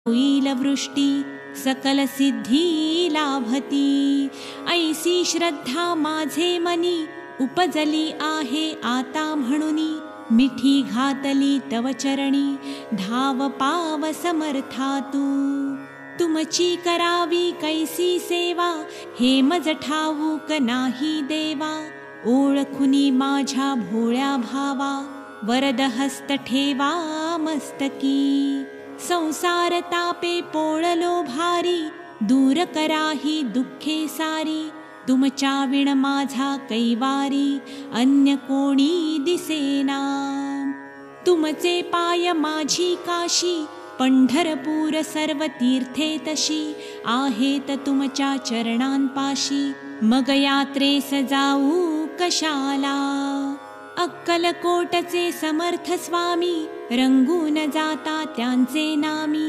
होईल वृष्टी सकल सिद्धी लाभती। ऐसी श्रद्धा माझे मनी उपजली आहे आता म्हणुनी, मिठी घातली तव चरणी धाव पाव समर्था तू। तुमची करावी कैसी सेवा हे मज ठाऊक नाही देवा, ओळखुनी माझ्या भोळ्या भावा वरद हस्त ठेवा मस्तकी। संसार तापे पोळलो भारी दूर कराही दुःखे सारी, तुमच्या विण माझा कैवारी अन्य कोणी दिसेना। तुमचे पाय माझी काशी पंढरपूर सर्व तीर्थे तशी, आहेत तुमच्या चरणांपाशी मग यात्रेस जाऊ कशाला। अक्कलकोटचे समर्थ स्वामी रंगून जाता त्यांचे नामी,